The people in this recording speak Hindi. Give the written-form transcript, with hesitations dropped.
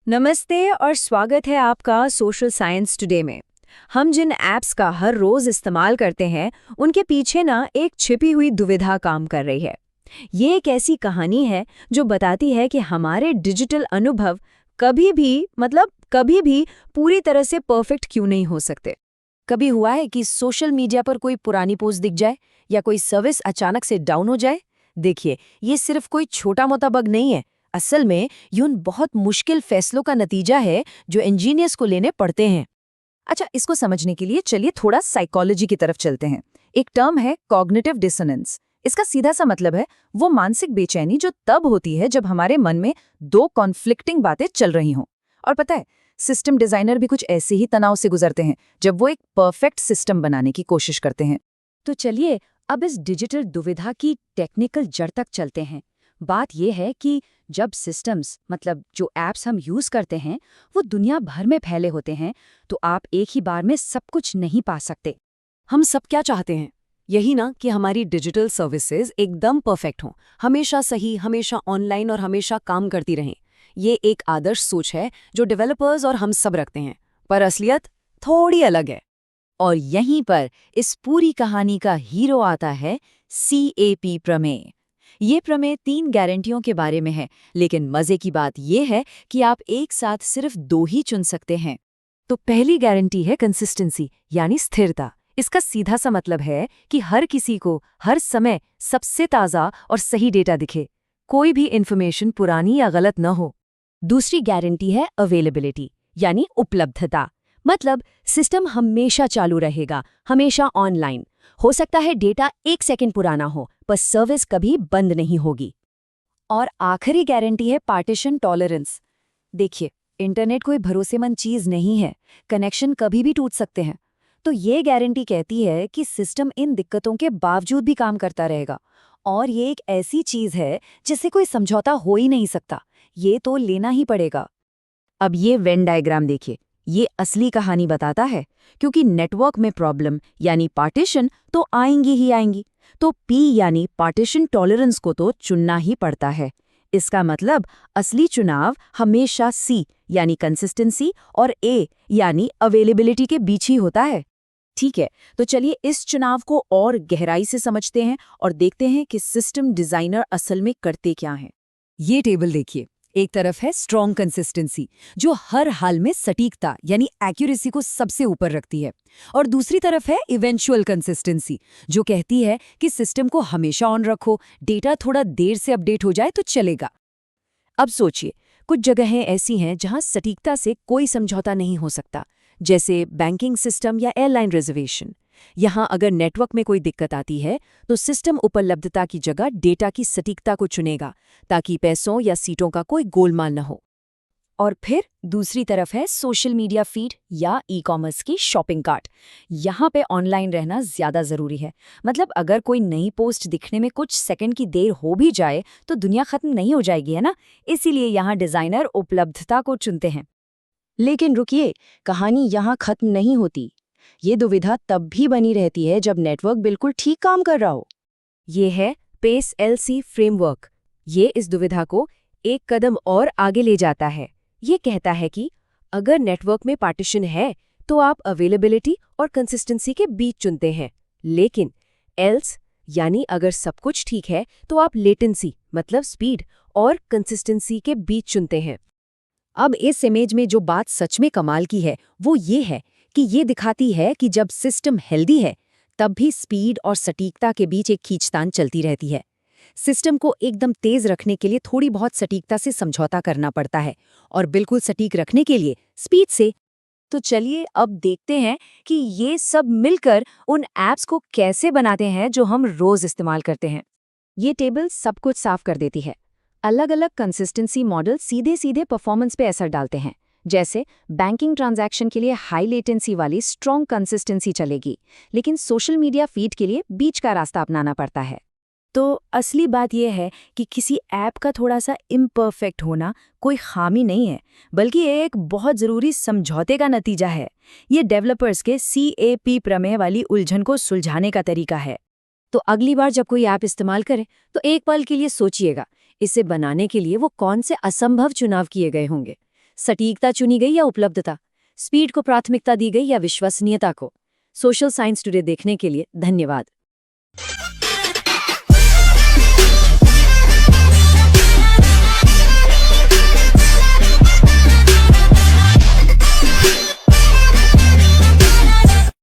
नमस्ते और स्वागत है आपका सोशल साइंस टुडे में। हम जिन ऐप्स का हर रोज इस्तेमाल करते हैं उनके पीछे ना एक छिपी हुई दुविधा काम कर रही है। ये एक ऐसी कहानी है जो बताती है कि हमारे डिजिटल अनुभव कभी भी पूरी तरह से परफेक्ट क्यों नहीं हो सकते। कभी हुआ है कि सोशल मीडिया पर कोई पुरानी पोस्ट दिख जाए या कोई सर्विस अचानक से डाउन हो जाए? देखिए, ये सिर्फ कोई छोटा मोटा बग नहीं है। असल में ये उन बहुत मुश्किल फैसलों का नतीजा है जो इंजीनियर्स को लेने पड़ते हैं। अच्छा, इसको समझने के लिए चलिए थोड़ा साइकोलॉजी की तरफ चलते हैं। एक टर्म है कॉग्निटिव डिसोनेंस। इसका सीधा सा मतलब है वो मानसिक बेचैनी जो तब होती है जब हमारे मन में दो कॉन्फ्लिक्टिंग बातें चल रही हों। और पता है, सिस्टम डिजाइनर भी कुछ ऐसे ही तनाव से गुजरते हैं जब वो एक परफेक्ट सिस्टम बनाने की कोशिश करते हैं। तो चलिए अब इस डिजिटल दुविधा की टेक्निकल जड़ तक चलते हैं। बात यह है कि जब सिस्टम्स मतलब जो एप्स हम यूज करते हैं वो दुनिया भर में फैले होते हैं तो आप एक ही बार में सब कुछ नहीं पा सकते। हम सब क्या चाहते हैं? यही ना कि हमारी डिजिटल सर्विसेज एकदम परफेक्ट हों, हमेशा सही, हमेशा ऑनलाइन और हमेशा काम करती रहें। ये एक आदर्श सोच है जो डेवलपर्स और हम सब रखते हैं, पर असलियत थोड़ी अलग है। और यहीं पर इस पूरी कहानी का हीरो आता है, CAP प्रमेय। ये प्रमेय 3 गारंटियों के बारे में है, लेकिन मजे की बात यह है कि आप एक साथ सिर्फ 2 ही चुन सकते हैं। तो पहली गारंटी है कंसिस्टेंसी यानी स्थिरता। इसका सीधा सा मतलब है कि हर किसी को हर समय सबसे ताज़ा और सही डेटा दिखे, कोई भी इंफॉर्मेशन पुरानी या गलत न हो। दूसरी गारंटी है अवेलेबिलिटी यानी उपलब्धता। मतलब सिस्टम हमेशा चालू रहेगा, हमेशा ऑनलाइन। हो सकता है डेटा 1 सेकंड पुराना हो, पर सर्विस कभी बंद नहीं होगी। और आखिरी गारंटी है पार्टीशन टॉलरेंस। देखिए, इंटरनेट कोई भरोसेमंद चीज नहीं है, कनेक्शन कभी भी टूट सकते हैं। तो ये गारंटी कहती है कि सिस्टम इन दिक्कतों के बावजूद भी काम करता रहेगा। और ये एक ऐसी चीज है जिससे कोई समझौता हो ही नहीं सकता, ये तो लेना ही पड़ेगा। अब ये वेन डायग्राम देखिए, ये असली कहानी बताता है, क्योंकि नेटवर्क में प्रॉब्लम यानी पार्टीशन तो आएंगी ही आएंगी। तो P यानी पार्टीशन टॉलरेंस को तो चुनना ही पड़ता है। इसका मतलब असली चुनाव हमेशा C यानी कंसिस्टेंसी और A यानी अवेलेबिलिटी के बीच ही होता है। ठीक है, तो चलिए इस चुनाव को और गहराई से समझते हैं और देखते हैं कि सिस्टम डिजाइनर असल में करते क्या हैं। ये टेबल देखिए, एक तरफ है स्ट्रॉन्ग कंसिस्टेंसी जो हर हाल में सटीकता यानी एक्यूरेसी को सबसे ऊपर रखती है, और दूसरी तरफ है इवेंचुअल कंसिस्टेंसी जो कहती है कि सिस्टम को हमेशा ऑन रखो, डेटा थोड़ा देर से अपडेट हो जाए तो चलेगा। अब सोचिए, कुछ जगहें ऐसी हैं जहां सटीकता से कोई समझौता नहीं हो सकता, जैसे बैंकिंग सिस्टम या एयरलाइन रिजर्वेशन। यहाँ अगर नेटवर्क में कोई दिक्कत आती है तो सिस्टम उपलब्धता की जगह डेटा की सटीकता को चुनेगा, ताकि पैसों या सीटों का कोई गोलमाल न हो। और फिर दूसरी तरफ है सोशल मीडिया फीड या ई-कॉमर्स की शॉपिंग कार्ट। यहाँ पे ऑनलाइन रहना ज़्यादा ज़रूरी है। मतलब अगर कोई नई पोस्ट दिखने में कुछ सेकंड की देर हो भी जाए तो दुनिया ख़त्म नहीं हो जाएगी, है ना? इसीलिए यहाँ डिज़ाइनर उपलब्धता को चुनते हैं। लेकिन रुकिए, कहानी यहाँ ख़त्म नहीं होती। ये दुविधा तब भी बनी रहती है जब नेटवर्क बिल्कुल ठीक काम कर रहा हो। ये है पेस LC फ्रेमवर्क। ये इस दुविधा को एक कदम और आगे ले जाता है। ये कहता है कि अगर नेटवर्क में पार्टीशन है तो आप अवेलेबिलिटी और कंसिस्टेंसी के बीच चुनते हैं, लेकिन एल्स यानी अगर सब कुछ ठीक है तो आप लेटेंसी मतलब स्पीड और कंसिस्टेंसी के बीच चुनते हैं। अब इस इमेज में जो बात सच में कमाल की है वो ये है कि ये दिखाती है कि जब सिस्टम हेल्दी है तब भी स्पीड और सटीकता के बीच एक खींचतान चलती रहती है। सिस्टम को एकदम तेज रखने के लिए थोड़ी बहुत सटीकता से समझौता करना पड़ता है, और बिल्कुल सटीक रखने के लिए स्पीड से। तो चलिए अब देखते हैं कि ये सब मिलकर उन ऐप्स को कैसे बनाते हैं जो हम रोज इस्तेमाल करते हैं। ये टेबल सब कुछ साफ कर देती है। अलग अलग कंसिस्टेंसी मॉडल सीधे सीधे परफॉर्मेंस पे असर डालते हैं। जैसे बैंकिंग ट्रांजैक्शन के लिए हाई लेटेंसी वाली स्ट्रॉन्ग कंसिस्टेंसी चलेगी, लेकिन सोशल मीडिया फीड के लिए बीच का रास्ता अपनाना पड़ता है। तो असली बात यह है कि किसी ऐप का थोड़ा सा इम्परफेक्ट होना कोई खामी नहीं है, बल्कि ये एक बहुत ज़रूरी समझौते का नतीजा है। ये डेवलपर्स के CAP प्रमेय वाली उलझन को सुलझाने का तरीका है। तो अगली बार जब कोई ऐप इस्तेमाल करें तो एक पल के लिए सोचिएगा, इसे बनाने के लिए वो कौन से असंभव चुनाव किए गए होंगे। सटीकता चुनी गई या उपलब्धता? स्पीड को प्राथमिकता दी गई या विश्वसनीयता को? सोशल साइंस टुडे देखने के लिए धन्यवाद।